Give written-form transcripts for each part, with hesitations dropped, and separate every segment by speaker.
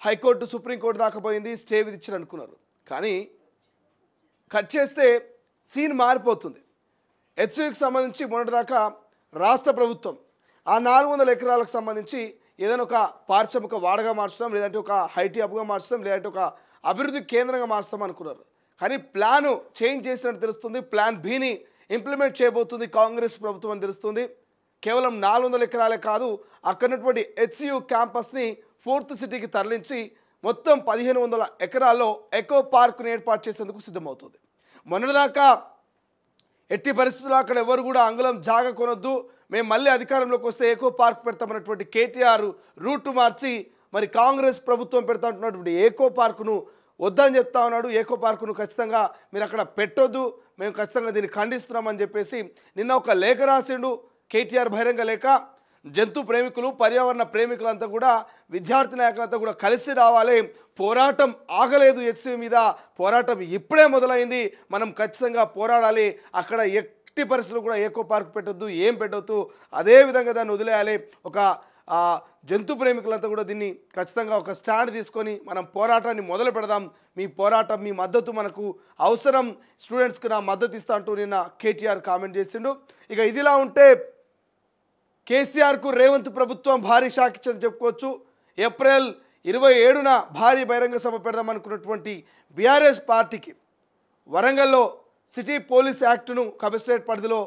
Speaker 1: High court supreme court దాకా పోయింది, stay విధించారు అనుకున్నారు. కానీ కట్ చేస్తే సీన్ మారిపోతుంది. హెచ్సియుకి సంబంధించి మొన్నటిదాకా రాష్ట్ర ప్రభుత్వం ఆ 400 ఎకరాలకు సంబంధించి ఏదైనా ఒక పారిశ్రామిక వాడగా మార్చుతాం, లేదంటే ఒక ఐటీ హబ్గా మార్చుతాం, లేదంటే ఒక అభివృద్ధి కేంద్రంగా మార్చుతాం అనుకున్నారు. కానీ ప్లాను చేంజ్ చేసినట్టు తెలుస్తుంది. ప్లాన్ బిని ఇంప్లిమెంట్ చేయబోతుంది కాంగ్రెస్ ప్రభుత్వం అని తెలుస్తుంది. కేవలం 400 ఎకరాలే కాదు, అక్కడున్నటువంటి హెచ్సియు క్యాంపస్ని 4th సిటీకి తరలించి మొత్తం 1500 ఎకరాల్లో ఎకో పార్క్ను ఏర్పాటు చేసేందుకు సిద్ధమవుతుంది. మొన్నటిదాకా ఎట్టి పరిస్థితుల్లో అక్కడ ఎవరు కూడా అంగుళం జాగ కొనొద్దు, మేము మళ్ళీ అధికారంలోకి వస్తే ఎకో పార్క్ పెడతామన్నటువంటి కేటీఆర్ రూట్ మార్చి మరి కాంగ్రెస్ ప్రభుత్వం పెడతా ఉంటున్నటువంటి ఎకో పార్కును వద్దని చెప్తా ఉన్నాడు. ఎకో పార్కును ఖచ్చితంగా మీరు అక్కడ పెట్టొద్దు, మేము ఖచ్చితంగా దీన్ని ఖండిస్తున్నామని చెప్పేసి నిన్న ఒక లేఖ రాసిండు కేటీఆర్, బహిరంగ లేఖ. జంతు ప్రేమికులు, పర్యావరణ ప్రేమికులంతా కూడా, విద్యార్థి నాయకులంతా కూడా కలిసి రావాలి, పోరాటం ఆగలేదు, హెచ్సియు మీద పోరాటం ఇప్పుడే మొదలైంది, మనం ఖచ్చితంగా పోరాడాలి, అక్కడ ఎట్టి పరిస్థితులు కూడా ఎకో పార్క్ పెట్టొద్దు, ఏం పెట్టొద్దు, అదేవిధంగా దాన్ని వదిలేయాలి. ఒక జంతు ప్రేమికులంతా కూడా దీన్ని ఖచ్చితంగా ఒక స్టాండ్ తీసుకొని మనం పోరాటాన్ని మొదలు పెడదాం, మీ పోరాటం, మీ మద్దతు మనకు అవసరం, స్టూడెంట్స్కి నా మద్దతు ఇస్తా అంటూ నిన్న కేటీఆర్ కామెంట్ చేసిండు. ఇక ఇదిలా ఉంటే కేసీఆర్కు రేవంత్ ప్రభుత్వం భారీ షాక్ ఇచ్చింది చెప్పుకోవచ్చు. ఏప్రిల్ 27న భారీ బహిరంగ సభ పెడదామనుకున్నటువంటి బీఆర్ఎస్ పార్టీకి వరంగల్లో సిటీ పోలీస్ యాక్టును కమిషనరేట్ పరిధిలో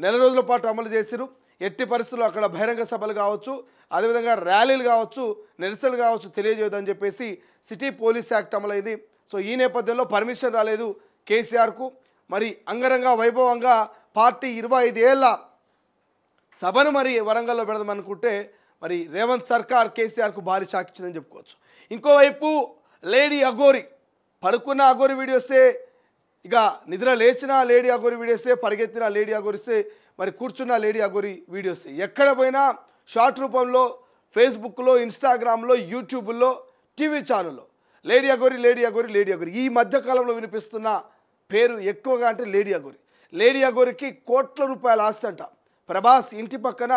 Speaker 1: 4 రోజుల పాటు అమలు చేసిరు. ఎట్టి పరిస్థితుల్లో అక్కడ బహిరంగ సభలు కావచ్చు, అదేవిధంగా ర్యాలీలు కావచ్చు, నిరసనలు కావచ్చు తెలియజేయదని చెప్పేసి సిటీ పోలీస్ యాక్ట్ అమలైంది. సో ఈ నేపథ్యంలో పర్మిషన్ రాలేదు కేసీఆర్కు. మరి అంగరంగ వైభవంగా పార్టీ 25 ఏళ్ల సభను మరి వరంగల్లో పెడదామనుకుంటే మరి రేవంత్ సర్కార్ కేసీఆర్కు భారీ షాక్ ఇచ్చిందని చెప్పుకోవచ్చు. ఇంకోవైపు లేడీ అఘోరి, పడుకున్న అఘోరి వీడియోసే, ఇక నిద్ర లేచిన లేడీ అఘోరి వీడియోసే, పరిగెత్తిన లేడీ అఘోరిసే, మరి కూర్చున్న లేడీ అఘోరి వీడియోసే, ఎక్కడ పోయినా షార్ట్ రూపంలో ఫేస్బుక్లో, ఇన్స్టాగ్రామ్లో, యూట్యూబ్లో, టీవీ ఛానల్లో lady Aghori, lady Aghori, lady Aghori. ఈ మధ్యకాలంలో వినిపిస్తున్న పేరు ఎక్కువగా అంటే లేడీ అఘోరి. లేడీ అఘోరికి కోట్ల రూపాయల ఆస్తి అంట. ప్రభాస్ ఇంటి పక్కన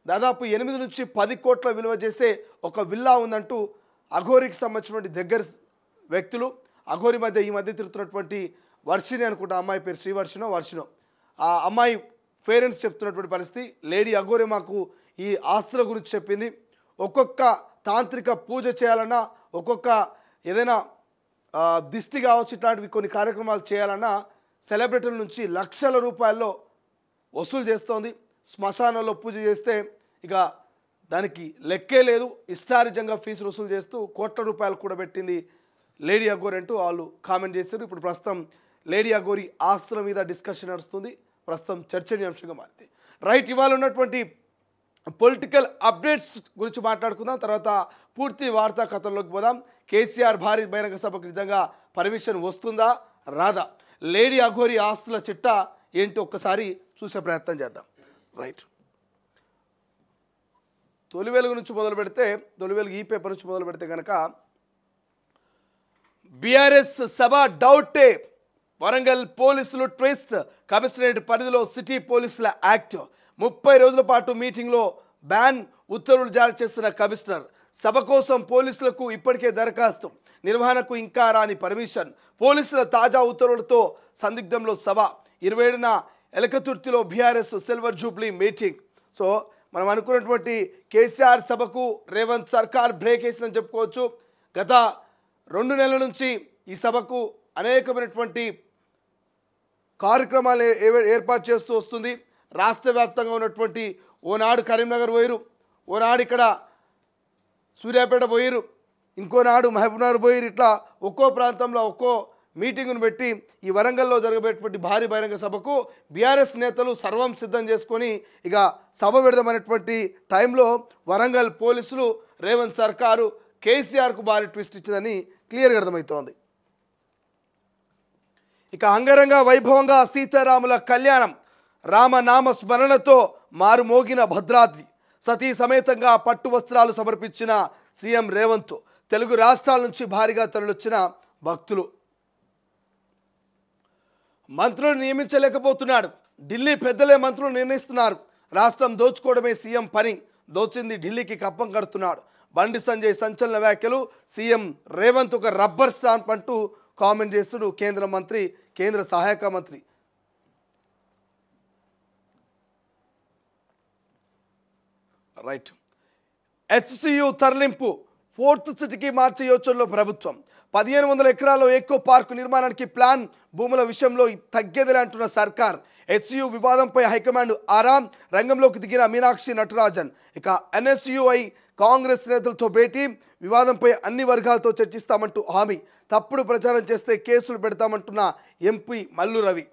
Speaker 1: దాదాపు 8 నుంచి 10 కోట్ల విలువ చేసే ఒక విల్లా ఉందంటూ అఘోరికి సంబంధించినటువంటి దగ్గర వ్యక్తులు, అఘోరి ఈ మధ్య తిరుగుతున్నటువంటి వర్షిని అనుకుంటా, అమ్మాయి పేరు వర్షినో, ఆ అమ్మాయి పేరెంట్స్ చెప్తున్నటువంటి పరిస్థితి. లేడీ అఘోరి మాకు ఈ ఆస్తుల గురించి చెప్పింది. ఒక్కొక్క తాంత్రిక పూజ చేయాలన్నా, ఒక్కొక్క ఏదైనా దిష్టి కావచ్చు, ఇట్లాంటివి కొన్ని కార్యక్రమాలు చేయాలన్నా సెలబ్రిటీల నుంచి లక్షల రూపాయల్లో వసూలు చేస్తోంది. శ్మశానంలో పూజ చేస్తే ఇక దానికి లెక్కే లేదు, ఇష్టారీతంగా ఫీజులు వసూలు చేస్తూ కోట్ల రూపాయలు కూడా పెట్టింది లేడీ అఘోరి అంటూ వాళ్ళు కామెంట్ చేశారు. ఇప్పుడు ప్రస్తుతం లేడీ అఘోరి ఆస్తుల మీద డిస్కషన్ నడుస్తుంది, ప్రస్తుతం చర్చనీయాంశంగా మారింది. రైట్, ఇవాళ ఉన్నటువంటి పొలిటికల్ అప్డేట్స్ గురించి మాట్లాడుకుందాం, తర్వాత పూర్తి వార్తా కథల్లోకి పోదాం. కేసీఆర్ భారీ బహిరంగ సభకు నిజంగా పర్మిషన్ వస్తుందా రాదా, లేడీ అఘోరి ఆస్తుల చిట్టా ఏంటి ఒక్కసారి చూసే ప్రయత్నం చేద్దాం. రైట్, తొలి వెలుగు నుంచి మొదలు పెడితే, తొలి వెలుగు ఈ పేపర్ నుంచి మొదలు పెడితే కనుక బీఆర్ఎస్ సభ డౌటే, వరంగల్ పోలీసులు ట్విస్ట్, కమిషనరేట్ పరిధిలో సిటీ పోలీసుల యాక్ట్, 30 రోజుల పాటు మీటింగ్లో బ్యాన్ ఉత్తర్వులు జారీ చేసిన కమిషనర్, సభ కోసం పోలీసులకు ఇప్పటికే దరఖాస్తు, నిర్వహణకు ఇంకా రాని పర్మిషన్, పోలీసుల తాజా ఉత్తర్వులతో సందిగ్ధంలో సభ, 27న ఎలకతుర్తిలో BRS silver jubilee meeting. So మనం అనుకున్నటువంటి కేసీఆర్ సభకు రేవంత్ సర్కార్ బ్రేక్ వేసిందని చెప్పుకోవచ్చు. గత 2 నెలల నుంచి ఈ సభకు అనేకమైనటువంటి కార్యక్రమాలు ఏర్పాటు చేస్తూ వస్తుంది. రాష్ట్ర వ్యాప్తంగా ఉన్నటువంటి ఓనాడు కరీంనగర్ పోయిరు, ఓనాడు ఇక్కడ సూర్యాపేట పోయిరు, ఇంకోనాడు మహబూబ్నగర్ పోయిరు, ఇట్లా ఒక్కో ప్రాంతంలో ఒక్కో మీటింగ్ను పెట్టి ఈ వరంగల్లో జరగబోయేటువంటి భారీ బహిరంగ సభకు బీఆర్ఎస్ నేతలు సర్వం సిద్ధం చేసుకొని ఇక సభ పెడదామనేటువంటి టైంలో వరంగల్ పోలీసులు రేవంత్ సర్కారు కేసీఆర్కు భారీ ట్విస్ట్ ఇచ్చిందని క్లియర్గా అర్థమవుతోంది. ఇక అంగరంగ వైభవంగా సీతారాముల కళ్యాణం, రామనామ స్మరణతో మారుమోగిన భద్రాద్రి, సతీ సమేతంగా పట్టు వస్త్రాలు సమర్పించిన సీఎం రేవంత్, తెలుగు రాష్ట్రాల నుంచి భారీగా తరలివచ్చిన భక్తులు. మంత్రులు నియమించలేకపోతున్నాడు, ఢిల్లీ పెద్దలే మంత్రులు నిర్ణయిస్తున్నారు, రాష్ట్రం దోచుకోవడమే సీఎం పని, దోచింది ఢిల్లీకి కప్పం కడుతున్నాడు, బండి సంజయ్ సంచలన వ్యాఖ్యలు, సీఎం రేవంత్ ఒక రబ్బర్ స్టాంప్ అంటూ కామెంట్ చేస్తుడు కేంద్ర సహాయక మంత్రి. రైట్. హెచ్సియు తరలింపు 4th సిటీకి మార్చే యోచనలో ప్రభుత్వం. 1500 ఎకరాల్లో ఎకో పార్కు నిర్మాణానికి ప్లాన్, భూముల విషయంలో తగ్గేదిలే అంటున్న సర్కార్. హెచ్సియు వివాదంపై హైకమాండ్ ఆరాం, రంగంలోకి దిగిన మీనాక్షి నటరాజన్. ఇక ఎన్ఎస్యుఐ కాంగ్రెస్ నేతలతో భేటీ, వివాదంపై అన్ని వర్గాలతో చర్చిస్తామంటూ హామీ, తప్పుడు ప్రచారం చేస్తే కేసులు పెడతామంటున్న ఎంపీ మల్లు రవి.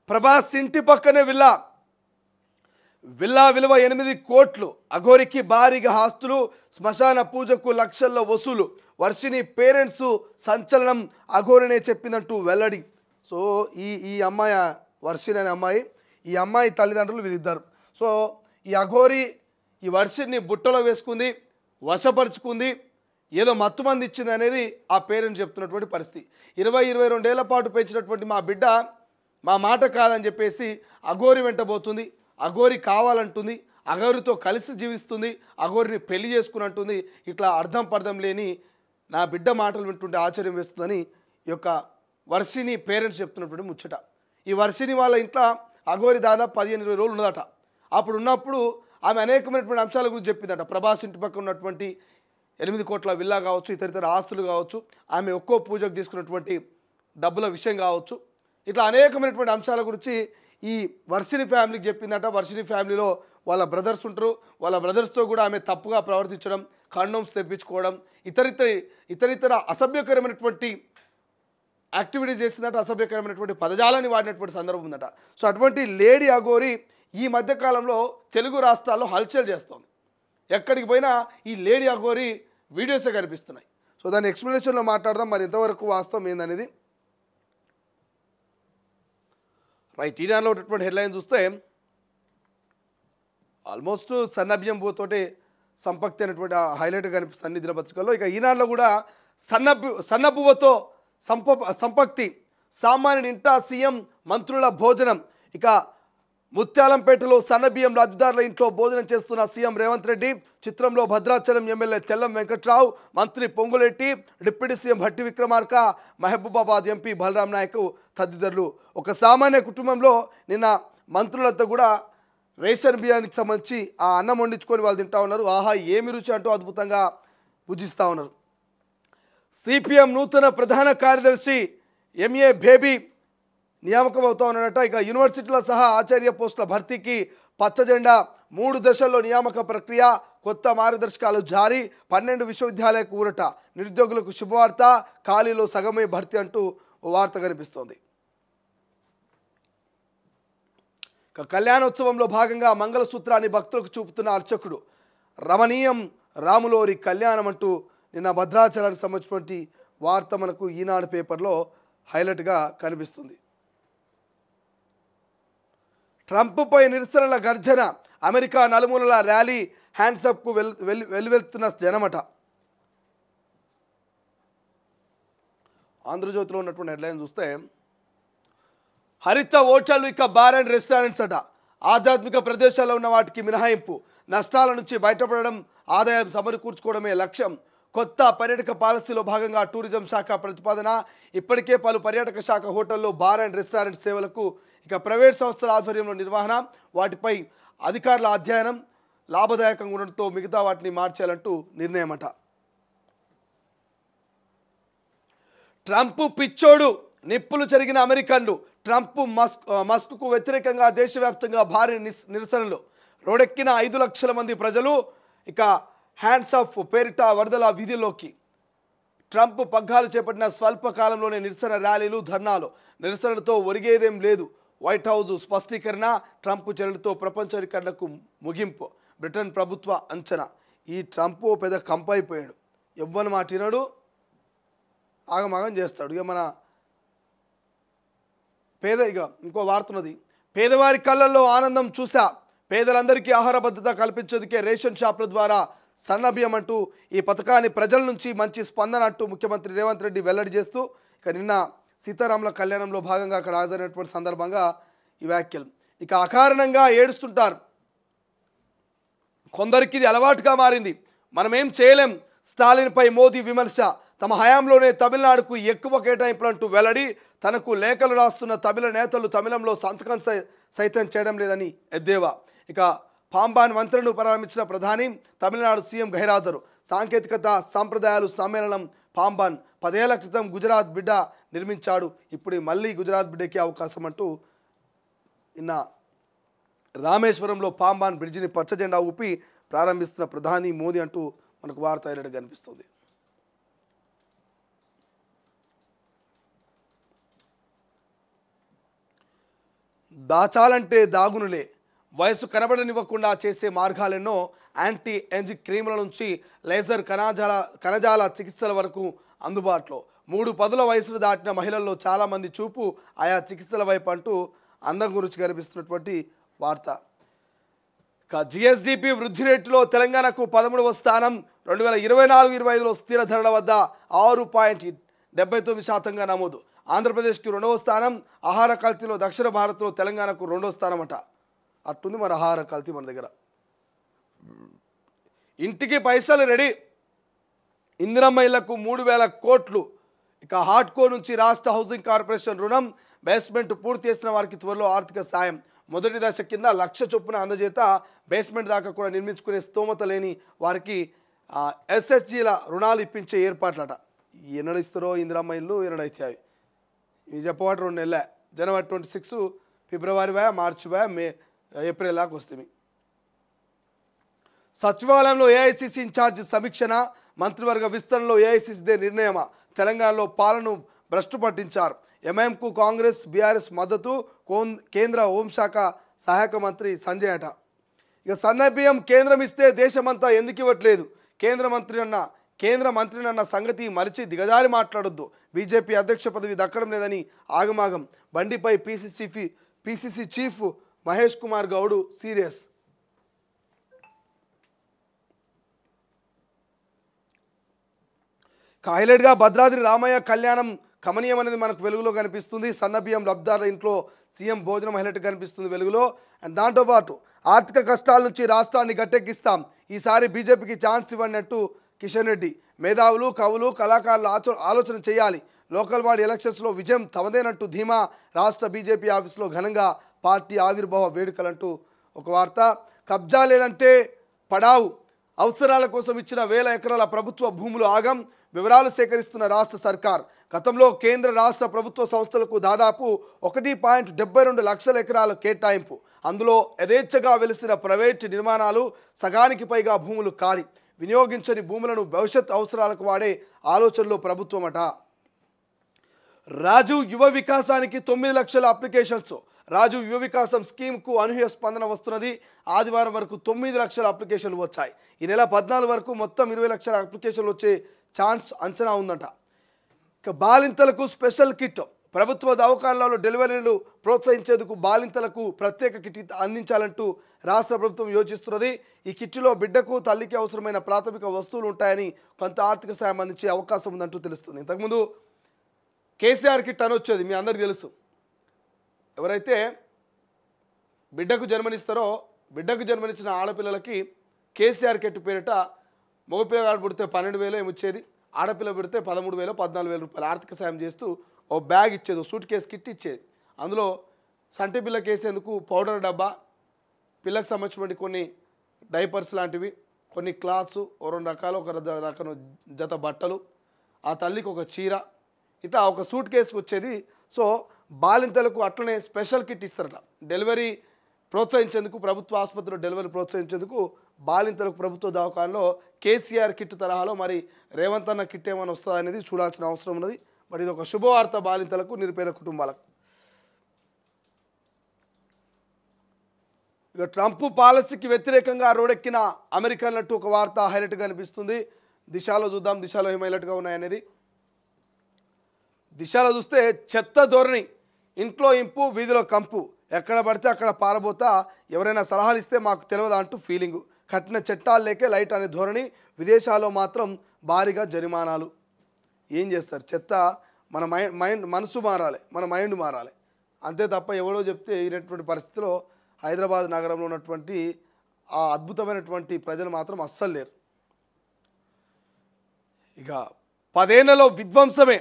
Speaker 1: ప్రభాస్ ఇంటి పక్కనే విల్లా విలువ 8 కోట్లు, అఘోరికి భారీగా ఆస్తులు, శ్మశాన పూజకు లక్షల్లో వసూలు. వర్షిని పేరెంట్స్ సంచలనం, అఘోరినే చెప్పిందంటూ వెల్లడి. సో ఈ అమ్మాయి, వర్షిని అనే అమ్మాయి, ఈ అమ్మాయి తల్లిదండ్రులు వీరిద్దరు. సో ఈ అఘోరి ఈ వర్షిని బుట్టలో వేసుకుంది, వశపరుచుకుంది, ఏదో మత్తుమంది ఇచ్చింది అనేది ఆ పేరెంట్స్ చెప్తున్నటువంటి పరిస్థితి. 22 ఏళ్ల పాటు పెంచినటువంటి మా బిడ్డ మా మాట కాదని చెప్పేసి అఘోరి వెంటబోతుంది, అఘోరి కావాలంటుంది, అఘోరితో కలిసి జీవిస్తుంది, అఘోరిని పెళ్లి చేసుకున్నట్టుంది. ఇట్లా అర్థం పర్థం లేని నా బిడ్డ మాటలు వింటుంటే ఆశ్చర్యం వేస్తుందని ఈ యొక్క వర్షిని పేరెంట్స్ చెప్తున్నటువంటి ముచ్చట. ఈ వర్షిని వాళ్ళ ఇంట్లో అఘోరి దాదాపు 15-20 రోజులు ఉన్నదట. అప్పుడు ఉన్నప్పుడు ఆమె అనేకమైనటువంటి అంశాల గురించి చెప్పిందట. ప్రభాస్ ఇంటి పక్కన ఉన్నటువంటి 8 కోట్ల విల్లా కావచ్చు, ఇతర ఆస్తులు కావచ్చు, ఆమె ఒక్కో పూజకు తీసుకున్నటువంటి డబ్బుల విషయం కావచ్చు, ఇట్లా అనేకమైనటువంటి అంశాల గురించి ఈ వర్షిని ఫ్యామిలీకి చెప్పిందట. వర్షిని ఫ్యామిలీలో వాళ్ళ బ్రదర్స్ ఉంటారు, వాళ్ళ బ్రదర్స్తో కూడా ఆమె తప్పుగా ప్రవర్తించడం, కండోమ్స్ తెప్పించుకోవడం, ఇతరితర అసభ్యకరమైనటువంటి యాక్టివిటీస్ చేసిందట, అసభ్యకరమైనటువంటి పదజాలాన్ని వాడినటువంటి సందర్భం ఉందట. సో అటువంటి లేడీ అఘోరి ఈ మధ్యకాలంలో తెలుగు రాష్ట్రాల్లో హల్చల్ చేస్తుంది. ఎక్కడికి పోయినా ఈ లేడీ అఘోరి వీడియోసే కనిపిస్తున్నాయి. సో దాని ఎక్స్ప్లెనేషన్లో మాట్లాడదాం, మరి ఎంతవరకు వాస్తవం ఏందనేది. రైట్. ఈనాడులో ఉన్నటువంటి హెడ్లైన్ చూస్తే ఆల్మోస్ట్ సన్నబియ్యం బూతోటి సంపక్తి అనేటువంటి హైలైట్ కనిపిస్తుంది అన్ని దినపత్రికల్లో. ఇక ఈనాడులో కూడా సన్నబువ్వతో సంపక్తి, సామాన్యుడి ఇంట సీఎం మంత్రుల భోజనం. ఇక ముత్యాలంపేటలో సన్నబియ్యం లబ్ధిదారుల ఇంట్లో భోజనం చేస్తున్న సీఎం రేవంత్ రెడ్డి. చిత్రంలో భద్రాచలం ఎమ్మెల్యే తెల్లం వెంకట్రావు, మంత్రి Ponguleti, deputy CM Bhatti Vikramarka, Mahabubabad MP Balaram Naik తదితరులు. ఒక సామాన్య కుటుంబంలో నిన్న మంత్రులంతా కూడా రేషన్ బియ్యానికి సంబంధించి ఆ అన్నం వండించుకొని వాళ్ళు తింటా ఉన్నారు. ఆహా ఏమి రుచి అంటూ అద్భుతంగా పూజిస్తూ ఉన్నారు. సిపిఎం నూతన ప్రధాన కార్యదర్శి ఎంఏ బేబీ నియామకం అవుతా ఉన్నాడట. ఇక యూనివర్సిటీల సహా ఆచార్య పోస్టుల భర్తీకి పచ్చజెండా, 3 దశల్లో నియామక ప్రక్రియ, కొత్త మార్గదర్శకాలు జారీ, 12 విశ్వవిద్యాలయాలకు ఊరట, నిరుద్యోగులకు శుభవార్త, ఖాళీలో సగమే భర్తీ అంటూ ఓ వార్త కనిపిస్తోంది. ఇక కళ్యాణోత్సవంలో భాగంగా మంగళసూత్రాన్ని భక్తులకు చూపుతున్న అర్చకుడు. రమణీయం రాములోరి కళ్యాణం అంటూ నిన్న భద్రాచలానికి సంబంధించినటువంటి వార్త మనకు ఈనాడు పేపర్లో హైలైట్గా కనిపిస్తుంది. ట్రంప్పై నిరసనల గర్జన, అమెరికా నలుమూలల ర్యాలీ, హ్యాండ్సప్కు వెలువెళ్తున్న జనమట. ఆంధ్రజ్యోతిలో ఉన్నటువంటి హెడ్లైన్ చూస్తే హరిత హోటళ్లు ఇక బార్ అండ్ రెస్టారెంట్స్ అట. ఆధ్యాత్మిక ప్రదేశాల్లో ఉన్న వాటికి మినహాయింపు, నష్టాల నుంచి బయటపడడం, ఆదాయం సమకూర్చుకోవడమే లక్ష్యం. కొత్త పర్యాటక పాలసీలో భాగంగా టూరిజం శాఖ ప్రతిపాదన. ఇప్పటికే పలు పర్యాటక శాఖ హోటల్లో బార్ అండ్ రెస్టారెంట్ సేవలకు ఇక ప్రైవేట్ సంస్థల ఆధ్వర్యంలో నిర్వహణ, వాటిపై అధికారుల అధ్యయనం లాభదాయకంగా ఉండడంతో మిగతా వాటిని మార్చాలంటూ నిర్ణయమట. ట్రంప్ పిచ్చోడు, నిప్పులు చెరిగిన అమెరికన్లు. ట్రంప్ మస్క్కు వ్యతిరేకంగా దేశవ్యాప్తంగా భారీ నిరసనలు. రోడెక్కిన 5 లక్షల మంది ప్రజలు. ఇక హ్యాండ్స్ ఆఫ్ పేరిట వరదల వీధిలోకి. ట్రంప్ పగ్గాలు చేపట్టిన స్వల్ప కాలంలోనే నిరసన ర్యాలీలు, ధర్నాలు. నిరసనలతో ఒరిగేదేం లేదు. White house స్పష్టీకరణ. ట్రంప్ చర్యలతో ప్రపంచీకరణకు ముగింపు. బ్రిటన్ ప్రభుత్వ అంచనా. ఈ ట్రంప్ పెద్ద కంపైపోయాడు. ఎవ్వని మాట వినడు, ఆగమాగం చేస్తాడు. ఇక మన ఇంకో వార్తున్నది. పేదవారి కళ్ళల్లో ఆనందం చూసా, పేదలందరికీ ఆహార భద్రత కల్పించేందుకే రేషన్ షాపుల ద్వారా సన్నబియ్యం అంటూ ఈ పథకాన్ని ప్రజల నుంచి మంచి స్పందన అంటూ ముఖ్యమంత్రి రేవంత్ రెడ్డి వెల్లడి చేస్తూ ఇక నిన్న సీతారాముల కళ్యాణంలో భాగంగా అక్కడ హాజరైనటువంటి సందర్భంగా ఈ వ్యాఖ్యలు. ఇక అకారణంగా ఏడుస్తుంటారు, కొందరికి ఇది అలవాటుగా మారింది. మనమేం చేయలేం. స్టాలిన్పై మోదీ విమర్శ. తమ హయాంలోనే తమిళనాడుకు ఎక్కువ కేటాయింపులంటూ వెల్లడి. తనకు లేఖలు రాస్తున్న తమిళ నేతలు తమిళంలో సంతకం సైతం చేయడం లేదని ఎద్దేవా. ఇక పాంబాన్ వంతెనను ప్రారంభించిన ప్రధాని, తమిళనాడు సీఎం గైరాజరు. సాంకేతికత సంప్రదాయాలు సమ్మేళనం పాంబాన్ 10 ఏళ్ల క్రితం గుజరాత్ బిడ్డ నిర్మించాడు. ఇప్పుడు మళ్ళీ గుజరాత్ బిడ్డకి అవకాశం అంటూ నిన్న రామేశ్వరంలో పాంబాన్ బ్రిడ్జిని పచ్చజెండా ఊపి ప్రారంభిస్తున్న ప్రధాని మోదీ అంటూ మనకు వార్త హైలైట్గా కనిపిస్తుంది. దాచాలంటే దాగునులే. వయసు కనబడనివ్వకుండా చేసే మార్గాలెన్నో. యాంటీ ఏజింగ్ క్రీముల నుంచి లేజర్ కణజాల చికిత్సల వరకు అందుబాటులో. 3 పదుల వయసులు దాటిన మహిళల్లో చాలామంది చూపు ఆయా చికిత్సల వైపు అంటూ అందం గురించి కనిపిస్తున్నటువంటి వార్త. ఇక జిఎస్డిపి వృద్ధి రేటులో తెలంగాణకు 13వ స్థానం. 2024-25లో స్థిర ధరల వద్ద 6.79% నమోదు. ఆంధ్రప్రదేశ్కి 2వ స్థానం. ఆహార కల్తీలో దక్షిణ భారత్లో తెలంగాణకు 2వ స్థానం అట. అట్టుంది మన ఆహార కల్తీ మన దగ్గర. ఇంటికి పైసలు రెడీ. ఇందిరమ్మ ఇళ్లకు 3,000 కోట్లు. ఇక హాట్కో నుంచి రాష్ట్ర హౌసింగ్ కార్పొరేషన్ రుణం. బేస్మెంట్ పూర్తి చేసిన వారికి త్వరలో ఆర్థిక సాయం. మొదటి దశ కింద 1,00,000 చొప్పున అందజేత. బేస్మెంట్ దాకా కూడా నిర్మించుకునే స్తోమత లేని వారికి ఎస్ఎస్జీల రుణాలు ఇప్పించే ఏర్పాట్లట. ఎన్నడిస్తారో ఇందిరమ్మ ఇల్లు, ఎన్నడైతే అవి ఇవి చెప్పవాటి 2 నెలలే. జనవరి 26, ఫిబ్రవరి మార్చి మే ఏప్రిల్ దాకా వస్తుంది. సచివాలయంలో ఏఐసిసి ఇన్ఛార్జ్ సమీక్షణ. మంత్రివర్గ విస్తరణలో ఏఐసిసిదే నిర్ణయమా. తెలంగాణలో పాలనను భ్రష్టు పట్టించారు. ఎంఐఎంకు కాంగ్రెస్ బీఆర్ఎస్ మద్దతు. కేంద్ర హోంశాఖ సహాయక మంత్రి సంజయ్ అట. ఇక సన్నబియ్యం కేంద్రం ఇస్తే దేశమంతా ఎందుకు ఇవ్వట్లేదు. కేంద్ర మంత్రినన్న సంగతి మరిచి దిగజారి మాట్లాడొద్దు. బీజేపీ అధ్యక్ష పదవి దక్కడం లేదని ఆగమాగం. బండిపై PCC chief Mahesh Kumar Goud serious. హైలైట్గా భద్రాద్రి రామయ్య కళ్యాణం కమనీయం అనేది మనకు వెలుగులో కనిపిస్తుంది. సన్నబియ్యం లబ్ధారుల ఇంట్లో సీఎం భోజనం హైలైట్ కనిపిస్తుంది వెలుగులో. అండ్ దాంతోపాటు ఆర్థిక కష్టాల నుంచి రాష్ట్రాన్ని గట్టెక్కిస్తాం, ఈసారి బీజేపీకి ఛాన్స్ ఇవ్వనట్టు కిషన్ రెడ్డి. మేధావులు, కవులు, కళాకారులు ఆలోచన చేయాలి. లోకల్ బాడీ ఎలక్షన్స్లో విజయం తమదేనట్టు ధీమా. రాష్ట్ర బీజేపీ ఆఫీసులో ఘనంగా పార్టీ ఆవిర్భావ వేడుకలంటూ ఒక వార్త. కబ్జా లేదంటే పడావు. అవసరాల కోసం ఇచ్చిన 1,000 ఎకరాల ప్రభుత్వ భూములు ఆగం. వివరాలు సేకరిస్తున్న రాష్ట్ర సర్కార్. గతంలో కేంద్ర రాష్ట్ర ప్రభుత్వ సంస్థలకు దాదాపు 1.72 లక్షల ఎకరాల కేటాయింపు. అందులో యథేచ్ఛగా వెలిసిన ప్రైవేటు నిర్మాణాలు. సగానికి పైగా భూములు ఖాళీ. వినియోగించని భూములను భవిష్యత్ అవసరాలకు వాడే ఆలోచనలో ప్రభుత్వమట. రాజు యువ వికాసానికి 9 లక్షల అప్లికేషన్స్. రాజు యువ వికాసం స్కీమ్కు అనూహ్య స్పందన వస్తున్నది. ఆదివారం వరకు 9 లక్షల అప్లికేషన్లు వచ్చాయి. ఈ నెల 14 వరకు మొత్తం 20 లక్షల అప్లికేషన్లు వచ్చే ఛాన్స్ అంచనా ఉందట. ఇక బాలింతలకు స్పెషల్ కిట్. ప్రభుత్వ దవాఖానాలలో డెలివరీలు ప్రోత్సహించేందుకు బాలింతలకు ప్రత్యేక కిట్ అందించాలంటూ రాష్ట్ర ప్రభుత్వం యోచిస్తున్నది. ఈ కిట్లో బిడ్డకు తల్లికి అవసరమైన ప్రాథమిక వస్తువులు ఉంటాయని కొంత ఆర్థిక సాయం అందించే అవకాశం ఉందంటూ తెలుస్తుంది. ఇంతకుముందు కేసీఆర్ కిట్ అని వచ్చేది, మీ అందరికీ తెలుసు. ఎవరైతే బిడ్డకు జన్మనిస్తారో బిడ్డకు జన్మనిచ్చిన ఆడపిల్లలకి కేసీఆర్ కిట్ పేరిట మగపిల్లగాడు పుడితే 12,000 ఏమిచ్చేది, ఆడపిల్ల పెడితే 13,000 14,000 రూపాయలు ఆర్థిక సాయం చేస్తూ ఓ బ్యాగ్ ఇచ్చేది, ఓ సూట్ కేసు కిట్ ఇచ్చేది. అందులో సంటి పిల్లకి వేసేందుకు పౌడర్ డబ్బా, పిల్లకి సంబంధించినటువంటి కొన్ని డైపర్స్ లాంటివి, కొన్ని క్లాత్స్, ఓ 2 రకాలు, ఒక రకం జత బట్టలు, ఆ తల్లికి ఒక చీర, ఇట్లా ఒక సూట్ కేసుకు వచ్చేది. సో బాలింతలకు అట్లనే స్పెషల్ కిట్ ఇస్తారట. డెలివరీ ప్రోత్సహించేందుకు, ప్రభుత్వ ఆసుపత్రిలో డెలివరీ ప్రోత్సహించేందుకు బాలింతలకు ప్రభుత్వ దవాఖానలో కేసీఆర్ కిట్ తరహాలో మరి రేవంత్ అన్న కిట్ ఏమైనా వస్తుందా అనేది చూడాల్సిన అవసరం ఉన్నది. మరి ఇది ఒక శుభవార్త బాలింతలకు, నిరుపేద కుటుంబాలకు. ఇక ట్రంప్ పాలసీకి వ్యతిరేకంగా రోడెక్కిన అమెరికన్లంటూ ఒక వార్త హైలైట్గా అనిపిస్తుంది. దిశలో చూద్దాం, దిశలో ఏం హైలైట్గా ఉన్నాయనేది. దిశలో చూస్తే చెత్త ధోరణి, ఇంట్లో ఇంపు వీధిలో కంపు, ఎక్కడ పడితే అక్కడ పారబోతా, ఎవరైనా సలహాలు ఇస్తే మాకు తెలియదా అంటూ ఫీలింగు. కట్టిన చట్టాలు లేకే లైట్ అనే ధోరణి. విదేశాల్లో మాత్రం భారీగా జరిమానాలు. ఏం చేస్తారు? చెత్త మన మనసు మారాలి, మన మైండ్ మారాలి, అంతే తప్ప ఎవడో చెప్తే అయినటువంటి పరిస్థితిలో హైదరాబాద్ నగరంలో ఉన్నటువంటి ఆ అద్భుతమైనటువంటి ప్రజలు మాత్రం అస్సలు లేరు. ఇక 10 ఏళ్లలో విధ్వంసమే.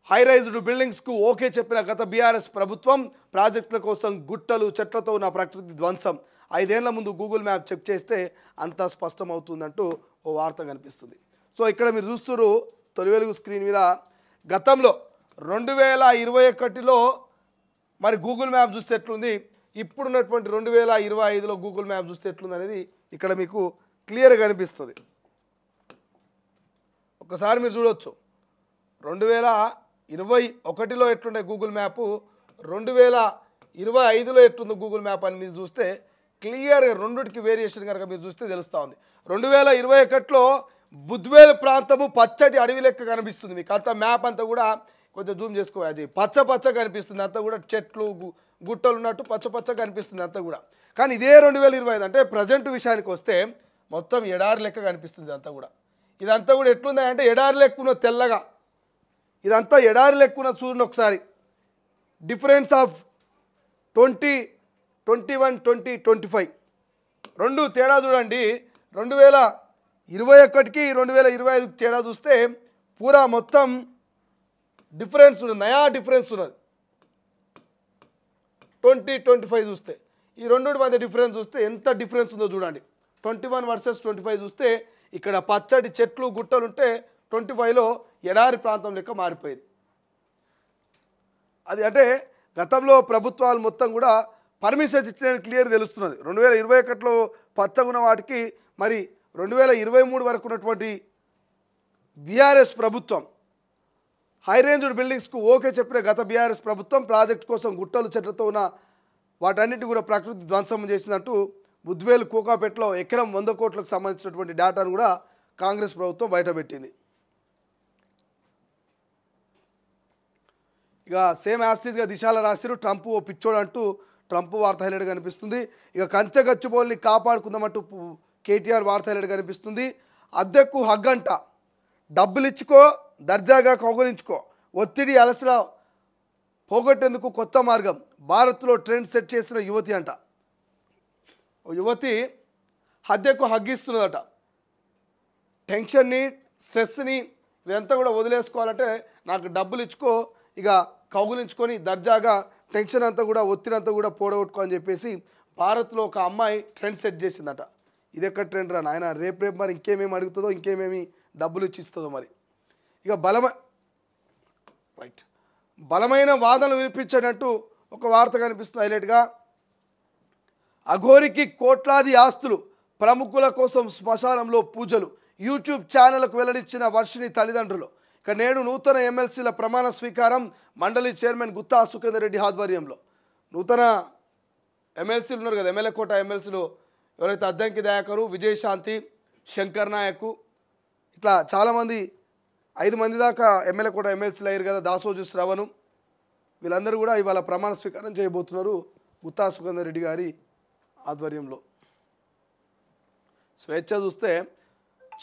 Speaker 1: హైరైజ్డ్ బిల్డింగ్స్కు ఓకే చెప్పిన గత బీఆర్ఎస్ ప్రభుత్వం ప్రాజెక్టుల కోసం గుట్టలు చెట్లతో ఉన్న ప్రకృతి ధ్వంసం. 5 ఏళ్ల ముందు గూగుల్ మ్యాప్ చెక్ చేస్తే అంతా స్పష్టమవుతుందంటూ ఓ వార్త కనిపిస్తుంది. సో ఇక్కడ మీరు చూస్తున్నారు తొలి వెలుగు స్క్రీన్ మీద గతంలో 2021లో మరి గూగుల్ మ్యాప్ చూస్తే ఎట్లుంది, ఇప్పుడున్నటువంటి 2025లో గూగుల్ మ్యాప్ చూస్తే ఎట్లుంది అనేది ఇక్కడ మీకు క్లియర్గా కనిపిస్తుంది. ఒకసారి మీరు చూడొచ్చు 2021లో ఎట్లుండే గూగుల్ మ్యాపు, 2025లో ఎట్లుంది గూగుల్ మ్యాప్ అని మీరు చూస్తే క్లియర్గా రెండుటికి వేరియేషన్ కనుక మీరు చూస్తే తెలుస్తూ ఉంది. 2021లో బుద్వేల్ ప్రాంతము పచ్చటి అడవి లెక్క కనిపిస్తుంది మీకు. అంత మ్యాప్ అంతా కూడా కొంచెం జూమ్ చేసుకోవాలి, పచ్చ పచ్చ కనిపిస్తుంది అంతా కూడా, చెట్లు గుట్టలు ఉన్నట్టు పచ్చ పచ్చ కనిపిస్తుంది అంతా కూడా. కానీ ఇదే 2025 అంటే ప్రజెంట్ విషయానికి వస్తే మొత్తం ఎడారి లెక్క కనిపిస్తుంది అంతా కూడా. ఇదంతా కూడా ఎట్లుంది అంటే ఎడారి లెక్కున్న తెల్లగా, ఇదంతా ఎడారి లెక్కున్న చూడండి ఒకసారి. డిఫరెన్స్ ఆఫ్ 2021, 2025 రెండు తేడా చూడండి. 2021కి 2025కి తేడా చూస్తే పూరా మొత్తం డిఫరెన్స్ ఉన్నది, నయా డిఫరెన్స్ ఉన్నది. 2025 చూస్తే ఈ రెండుటి మధ్య డిఫరెన్స్ చూస్తే ఎంత డిఫరెన్స్ ఉందో చూడండి. 21 వర్సెస్ 25 చూస్తే ఇక్కడ పచ్చటి చెట్లు గుట్టలు ఉంటే 25లో ఎడారి ప్రాంతం లెక్క మారిపోయింది. అది అంటే గతంలో ప్రభుత్వాలు మొత్తం కూడా పర్మిషన్స్ ఇచ్చినని క్లియర్ తెలుస్తున్నది. 2021లో పచ్చగున్న వాటికి మరి 2023 వరకు ఉన్నటువంటి బీఆర్ఎస్ ప్రభుత్వం హైరేంజ్డ్ బిల్డింగ్స్కు ఓకే చెప్పిన గత బీఆర్ఎస్ ప్రభుత్వం ప్రాజెక్ట్ కోసం గుట్టలు చెట్లతో ఉన్న వాటన్నిటి కూడా ప్రకృతి ధ్వంసం చేసినట్టు బుద్వేల్ కోకాపేటలో ఎకరం 100 కోట్లకు సంబంధించినటువంటి డేటాను కూడా కాంగ్రెస్ ప్రభుత్వం బయటపెట్టింది. ఇక సేమ్ యాస్టీస్గా దిశాల రాసిరు ట్రంప్ ఓ పిచ్చోడు అంటూ ట్రంప్ వార్త హైలైట్ కనిపిస్తుంది. ఇక కంచె గచ్చిబౌలిని కాపాడుకుందామంటూ కేటీఆర్ వార్త హైలైట్ కనిపిస్తుంది. అద్దెకు హగ్గంట, డబ్బులు ఇచ్చుకో దర్జాగా కౌగులించుకో, ఒత్తిడి అలసల పోగొట్టేందుకు కొత్త మార్గం. భారత్లో ట్రెండ్ సెట్ చేసిన యువతి అంట. యువతి అద్దెకు హగ్గిస్తున్నదట. టెన్షన్ని స్ట్రెస్ని ఇదంతా కూడా వదిలేసుకోవాలంటే నాకు డబ్బులు ఇచ్చుకో, ఇక కౌగులించుకొని దర్జాగా టెన్షన్ అంతా కూడా ఒత్తిడి అంతా కూడా పోడగొట్టుకో అని చెప్పేసి భారత్లో ఒక అమ్మాయి ట్రెండ్ సెట్ చేసిందట. ఇది ఎక్కడ ట్రెండ్ రా నాయన, రేపు మరి ఇంకేమేమి అడుగుతుందో ఇంకేమేమి డబ్బులు ఇచ్చి ఇస్తుందో మరి. ఇక బలమైన వాదనలు వినిపించేటట్టు ఒక వార్త కనిపిస్తుంది హైలైట్గా. అఘోరికి కోట్లాది ఆస్తులు, ప్రముఖుల కోసం శ్మశానంలో పూజలు, యూట్యూబ్ ఛానల్కు వెల్లడించిన వర్షిణి తల్లిదండ్రులు. ఇక నేడు నూతన ఎమ్మెల్సీల ప్రమాణ స్వీకారం మండలి చైర్మన్ గుత్తా సుఖేందర్ రెడ్డి ఆధ్వర్యంలో. నూతన ఎమ్మెల్సీలు ఉన్నారు కదా, ఎమ్మెల్యే కోట ఎమ్మెల్సీలు ఎవరైతే అద్దంకి దయాకరు, విజయశాంతి, శంకర్ నాయక్, ఇట్లా చాలామంది 5 మంది దాకా ఎమ్మెల్యే కోట ఎమ్మెల్సీలు అయ్యారు కదా, దాసోజు శ్రవణు, వీళ్ళందరూ కూడా ఇవాళ ప్రమాణ స్వీకారం చేయబోతున్నారు గుత్తా సుఖేందర్ రెడ్డి గారి ఆధ్వర్యంలో. స్వేచ్ఛ చూస్తే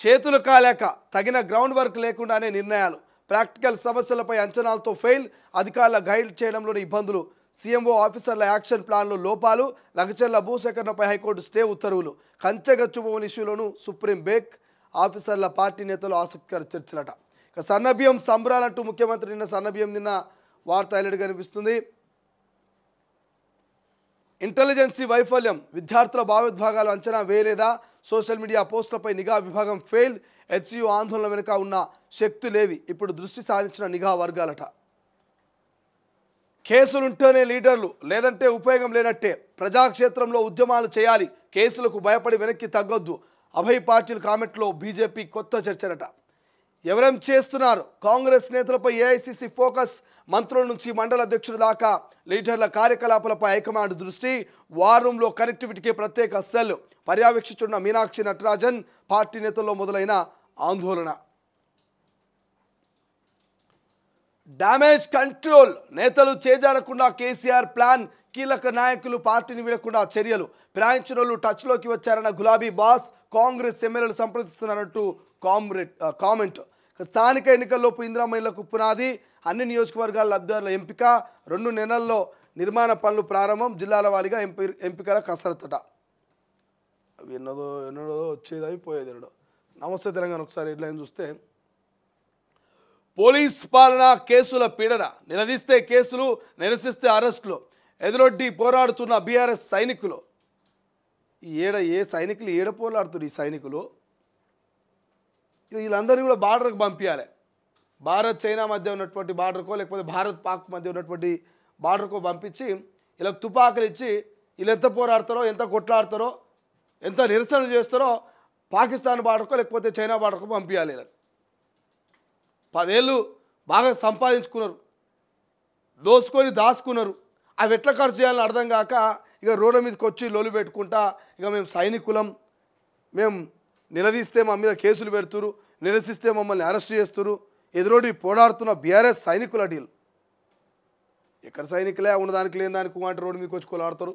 Speaker 1: చేతులు కాలేక, తగిన గ్రౌండ్ వర్క్ లేకుండానే నిర్ణయాలు, ప్రాక్టికల్ సమస్యలపై అంచనాలతో ఫెయిల్, అధికారుల గైడ్ చేయడంలోని ఇబ్బందులు, సీఎంఓ ఆఫీసర్ల యాక్షన్ ప్లాన్లో లోపాలు, లగచర్ల భూసేకరణపై హైకోర్టు స్టే ఉత్తర్వులు, కంచెగచ్చుభవన్ ఇష్యూలోనూ సుప్రీం బేక్, ఆఫీసర్ల పార్టీ నేతలు ఆసక్తికర చర్చలట. ఇక సన్నబియ్యం సంబరాలంటూ ముఖ్యమంత్రి నిన్న సన్నబియ్యం నిన్న వార్త హైలైట్ కనిపిస్తుంది. ఇంటెలిజెన్సీ వైఫల్యం, విద్యార్థుల భావోద్వేగాలు అంచనా వేయలేదా, సోషల్ మీడియా పోస్టులపై నిఘా విభాగం ఫెయిల్, హెచ్సియు ఆందోళన వెనుక ఉన్న శక్తులేవి, ఇప్పుడు దృష్టి సాధించిన నిఘా వర్గాలట. కేసులుంటేనే లీడర్లు, లేదంటే ఉపయోగం లేనట్టే, ప్రజాక్షేత్రంలో ఉద్యమాలు చేయాలి, కేసులకు భయపడి వెనక్కి తగ్గొద్దు, అభయ్ పాటిల్ కామెంట్లో బీజేపీ కొత్త చర్చలట. ఎవరేం చేస్తున్నారు, కాంగ్రెస్ నేతలపై ఏఐసిసి ఫోకస్, మంత్రుల నుంచి మండల అధ్యక్షుల దాకా లీడర్ల కార్యకలాపాలపై హైకమాండ్ దృష్టి, వార్ రూమ్లో కనెక్టివిటీకి ప్రత్యేక సెల్, పర్యవేక్షిస్తున్న మీనాక్షి నటరాజన్, పార్టీ నేతల్లో మొదలైన ఆందోళన. డ్యామేజ్ కంట్రోల్, నేతలు చేజారకుండా కేసీఆర్ ప్లాన్, కీలక నాయకులు పార్టీని వీడకుండా చర్యలు, ఫిరాయించిన వాళ్ళు టచ్లోకి వచ్చారన్న గులాబీ బాస్, కాంగ్రెస్ ఎమ్మెల్యేలు సంప్రదిస్తున్నారంటూ కామెంట్. స్థానిక ఎన్నికల్లోపు ఇందిరామహిళలకు పునాది, అన్ని నియోజకవర్గాల లబ్ధిదారుల ఎంపిక, 2 నెలల్లో నిర్మాణ పనులు ప్రారంభం, జిల్లాల వారీగా ఎంపికల కసరత్తట. అవి ఎన్నడో వచ్చేది అవి పోయేది ఎన్నడో. నమస్తే తెలంగాణ ఒకసారి హెడ్లైన్ చూస్తే, పోలీస్ పాలన కేసుల పీడన, నిలదీస్తే కేసులు, నిరసిస్తే అరెస్టులు, ఎదురొడ్డి పోరాడుతున్న బీఆర్ఎస్ సైనికులు. ఏ సైనికులు పోరాడుతున్నారు? ఈ సైనికులు వీళ్ళందరినీ కూడా బార్డర్కి పంపించాలి. భారత్ చైనా మధ్య ఉన్నటువంటి బార్డర్కో లేకపోతే భారత్ పాక్ మధ్య ఉన్నటువంటి బార్డర్కో పంపించి వీళ్ళకి తుపాకులు ఇచ్చి వీళ్ళు ఎంత పోరాడతారో, ఎంత కొట్లాడతారో, ఎంత నిరసనలు చేస్తారో పాకిస్తాన్ బార్డర్కో లేకపోతే చైనా బార్డర్కో పంపించాలి. వీళ్ళని 10 ఏళ్ళు బాగా సంపాదించుకున్నారు, దోసుకొని దాచుకున్నారు. అవి ఎట్లా ఖర్చు చేయాలని అర్థం కాక ఇక రోడ్ల మీదకి వచ్చి లొలి పెట్టుకుంటా ఇక మేము సైనికులం, మేము నిలదీస్తే మా మీద కేసులు పెడుతురు, నిరసిస్తే మమ్మల్ని అరెస్ట్ చేస్తురు, ఎదురోడి పోరాడుతున్న బీఆర్ఎస్ సైనికుల డీల్. ఎక్కడ సైనికులే ఉన్నదానికి లేని దానికి అంటే రోడ్డు మీదకి వచ్చి కొలాడతారు.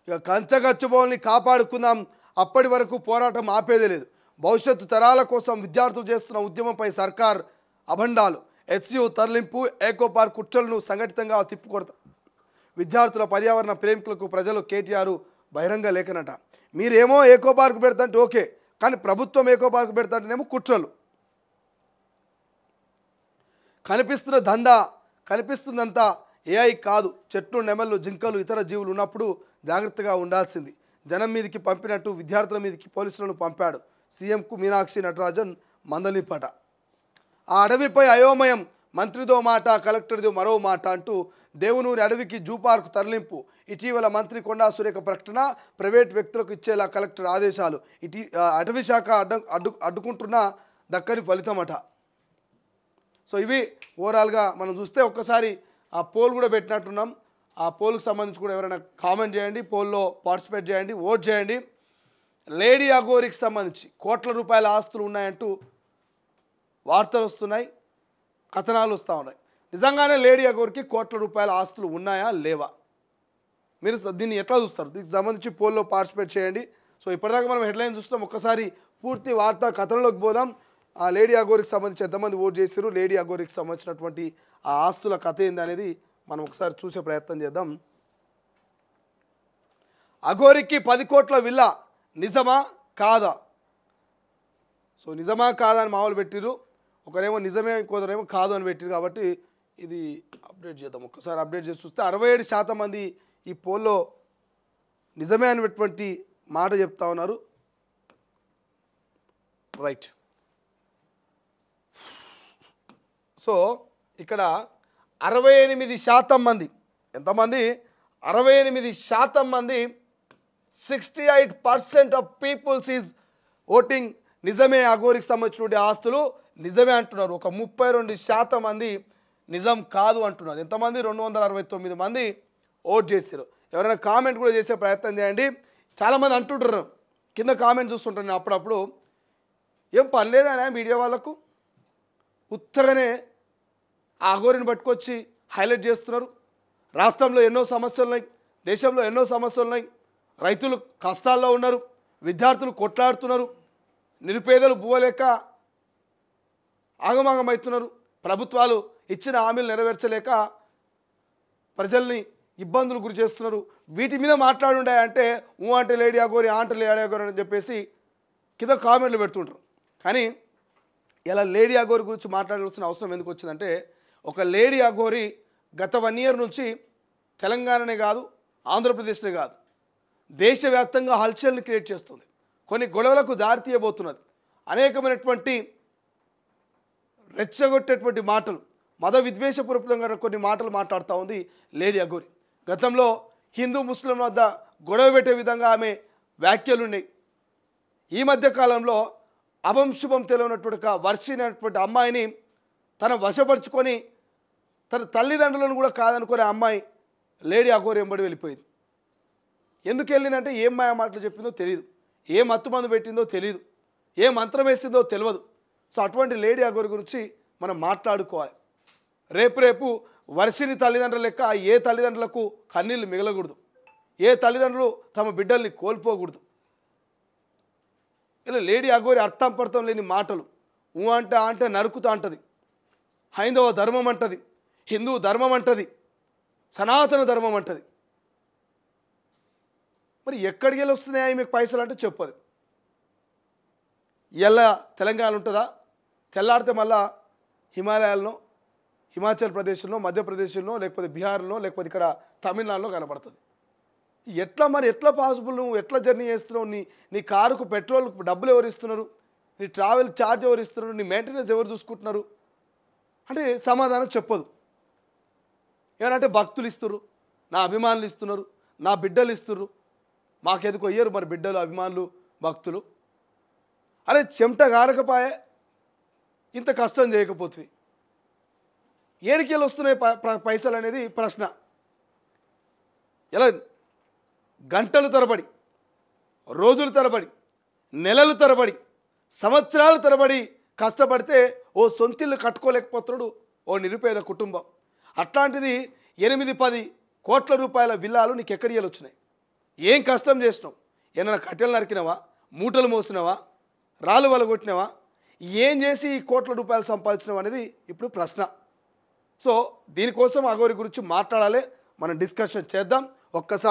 Speaker 1: ఇక కంచగచ్చుబోల్ని కాపాడుకుందాం, అప్పటి వరకు పోరాటం ఆపేదే లేదు. భవిష్యత్తు తరాల కోసం విద్యార్థులు చేస్తున్న ఉద్యమంపై సర్కార్ అభండాలు. హెచ్సియు తరలింపు, ఏకో పార్క్ కుట్రలను సంఘటితంగా తిప్పికొడతారు. విద్యార్థుల పర్యావరణ ప్రేమికులకు ప్రజలు కేటీఆర్ బహిరంగ లేఖనట. మీరేమో ఏకో పార్క్ పెడతంటే ఓకే, కానీ ప్రభుత్వం ఏకో పార్క్ పెడతంటేనేమో కుట్రలు. కనిపిస్తున్న దందా, కనిపిస్తుందంతా ఏఐ కాదు, చెట్లు, నెమళ్ళు, జింకలు, ఇతర జీవులు ఉన్నప్పుడు జాగ్రత్తగా ఉండాల్సింది. జనం మీదకి పంపినట్టు విద్యార్థుల మీదకి పోలీసులను పంపాడు. సీఎంకు మీనాక్షి నటరాజన్ మందలింపట. ఆ అడవిపై అయోమయం, మంత్రిదో మాట, కలెక్టర్దో మరో మాట అంటూ దేవునూరి అడవికి జూ పార్కు తరలింపు. ఇటీవల మంత్రి కొండా సురేఖ ప్రకటన, ప్రైవేట్ వ్యక్తులకు ఇచ్చేలా కలెక్టర్ ఆదేశాలు. అటవీ శాఖ అడ్డుకుంటున్న దక్కని ఫలితమట. సో ఇవి ఓవరాల్గా మనం చూస్తే ఒక్కసారి ఆ పోల్ కూడా పెట్టినట్టున్నాం. ఆ పోల్కి సంబంధించి కూడా ఎవరైనా కామెంట్ చేయండి, పోల్లో పార్టిసిపేట్ చేయండి, ఓట్ చేయండి. లేడీ అఘోరికి సంబంధించి కోట్ల రూపాయల ఆస్తులు ఉన్నాయంటూ వార్తలు వస్తున్నాయి, కథనాలు వస్తూ ఉన్నాయి. నిజంగానే లేడీ అఘోరికి కోట్ల రూపాయల ఆస్తులు ఉన్నాయా లేవా? మీరు దీన్ని ఎట్లా చూస్తారు? దీనికి సంబంధించి పోల్లో పార్టిసిపేట్ చేయండి. సో ఇప్పటిదాకా మనం హెడ్లైన్ చూస్తాం, ఒక్కసారి పూర్తి వార్తా కథనంలోకి పోదాం. ఆ లేడీ అఘోరికి సంబంధించి ఎంతమంది ఓట్ చేశారు, లేడీ అఘోరికి సంబంధించినటువంటి ఆ ఆస్తుల కథ ఏంది అనేది మనం ఒకసారి చూసే ప్రయత్నం చేద్దాం. అఘోరికి 10 కోట్ల విల్లా నిజమా కాదా? సో నిజమా కాదా అని మామూలు పెట్టిరు, ఒకరేమో నిజమే, ఇంకొకరేమో కాదు అని పెట్టిరు. కాబట్టి ఇది అప్డేట్ చేద్దాం. ఒక్కసారి అప్డేట్ చేసి చూస్తే 67% మంది ఈ పోల్లో నిజమే అనేటువంటి మాట చెప్తా ఉన్నారు. రైట్. సో ఇక్కడ 68% మంది, ఎంతమంది? 68% మంది, 68% ఆఫ్ పీపుల్స్ ఈజ్ ఓటింగ్ నిజమే, అఘోరికి సంబంధించినటువంటి ఆస్తులు నిజమే అంటున్నారు. ఒక 32% మంది నిజం కాదు అంటున్నారు. ఎంతమంది? 269 మంది ఓట్ చేశారు. ఎవరైనా కామెంట్ కూడా చేసే ప్రయత్నం చేయండి. చాలామంది అంటుంటారు, కింద కామెంట్ చూస్తుంటారు నేను అప్పుడప్పుడు, ఏం పని లేదనే మీడియా వాళ్ళకు, ఉత్తగానే ఆ అఘోరిని పట్టుకొచ్చి హైలైట్ చేస్తున్నారు. రాష్ట్రంలో ఎన్నో సమస్యలు ఉన్నాయి, దేశంలో ఎన్నో సమస్యలు ఉన్నాయి, రైతులు కష్టాల్లో ఉన్నారు, విద్యార్థులు కొట్లాడుతున్నారు, నిరుపేదలు బువ్వలేక ఆగమాగమవుతున్నారు, ప్రభుత్వాలు ఇచ్చిన హామీలు నెరవేర్చలేక ప్రజల్ని ఇబ్బందులు గురి చేస్తున్నారు. వీటి మీద మాట్లాడుండే అంటే అంటే లేడీ అఘోరి, ఆంటే లేడీ అఘోరి అని చెప్పేసి కింద కామెంట్లు పెడుతుంటారు. కానీ ఇలా లేడీ అఘోరి గురించి మాట్లాడాల్సిన అవసరం ఎందుకు వచ్చిందంటే, ఒక లేడీ అఘోరి గత 1 year నుంచి తెలంగాణనే కాదు, ఆంధ్రప్రదేశ్నే కాదు, దేశవ్యాప్తంగా హల్చల్ని క్రియేట్ చేస్తుంది, కొన్ని గొడవలకు దారి తీయబోతున్నది. అనేకమైనటువంటి రెచ్చగొట్టేటువంటి మాటలు, మత విద్వేషపూరితంగా కొన్ని మాటలు మాట్లాడుతూ ఉంది లేడీ అఘోరి. గతంలో హిందూ ముస్లింల వద్ద గొడవ పెట్టే విధంగా ఆమె వ్యాఖ్యలు ఉన్నాయి. ఈ మధ్య కాలంలో అభంశుభం తెలియనటువంటి వర్షిని అనేటువంటి అమ్మాయిని తన వశపరుచుకొని తన తల్లిదండ్రులను కూడా కాదనుకునే అమ్మాయి లేడీ అఘోరి వెంబడి వెళ్ళిపోయింది. ఎందుకు వెళ్ళిందంటే ఏం మాయ మాటలు చెప్పిందో తెలియదు, ఏ మత్తు మందు పెట్టిందో తెలియదు, ఏ మంత్రం వేసిందో తెలియదు. సో అటువంటి లేడీ అఘోరి గురించి మనం మాట్లాడుకోవాలి. రేపు వర్షిని తల్లిదండ్రుల లెక్క ఏ తల్లిదండ్రులకు కన్నీళ్ళు మిగలకూడదు, ఏ తల్లిదండ్రులు తమ బిడ్డల్ని కోల్పోకూడదు. ఇలా లేడీ అఘోరి అర్థం పర్థం లేని మాటలు, అంటే నరుకుతా అంటది, హైందవ ధర్మం అంటది, హిందూ ధర్మం అంటది, సనాతన ధర్మం అంటది. మరి ఎక్కడికి వెళ్ళి వస్తున్నాయి మీకు పైసలు అంటే చెప్పదు. ఇలా తెలంగాణ ఉంటుందా, తెల్లారితే మళ్ళా హిమాలయాల్లో, హిమాచల్ ప్రదేశ్లో, మధ్యప్రదేశ్లో, లేకపోతే బీహార్లో, లేకపోతే ఇక్కడ తమిళనాడులో కనపడుతుంది. ఎట్లా పాసిబుల్? నువ్వు ఎట్లా జర్నీ చేస్తున్నావు? నీ కారుకు పెట్రోల్ డబ్బులు ఎవరు ఇస్తున్నారు? నీ ట్రావెల్ ఛార్జ్ ఎవరు ఇస్తున్నారు? నీ మెయింటెనెన్స్ ఎవరు చూసుకుంటున్నారు అంటే సమాధానం చెప్పదు. ఏమంటే భక్తులు ఇస్తున్నారు, నా అభిమానులు ఇస్తున్నారు, నా బిడ్డలు ఇస్తున్నారు. మాకెందుకు అయ్యారు మరి బిడ్డలు, అభిమానులు, భక్తులు? అరే చెమట గారకపోయే ఇంత కష్టం చేయకపోతుంది. ఏడికెళ్ళి వస్తున్నాయి పైసలు అనేది ప్రశ్న. ఎలా గంటలు తరబడి, రోజుల తరబడి, నెలలు తరబడి, సంవత్సరాల తరబడి కష్టపడితే ఓ సొంతిల్లు కట్టుకోలేకపోతున్నాడు ఓ నిరుపేద కుటుంబం. అట్లాంటిది 8-10 కోట్ల రూపాయల విల్లాలు నీకు ఎక్కడికి వచ్చినాయి? ఏం కష్టం చేసినావు? ఏమైనా కట్టెలు నరికినావా? మూటలు మోసినావా? రాళ్ళు వలగొట్టినావా? ఏం చేసి ఈ కోట్ల రూపాయలు సంపాదించినావు అనేది ఇప్పుడు ప్రశ్న. సో దీనికోసం అఘోరి గురించి మాట్లాడాలి, మనం డిస్కషన్ చేద్దాం. ఒక్కసారి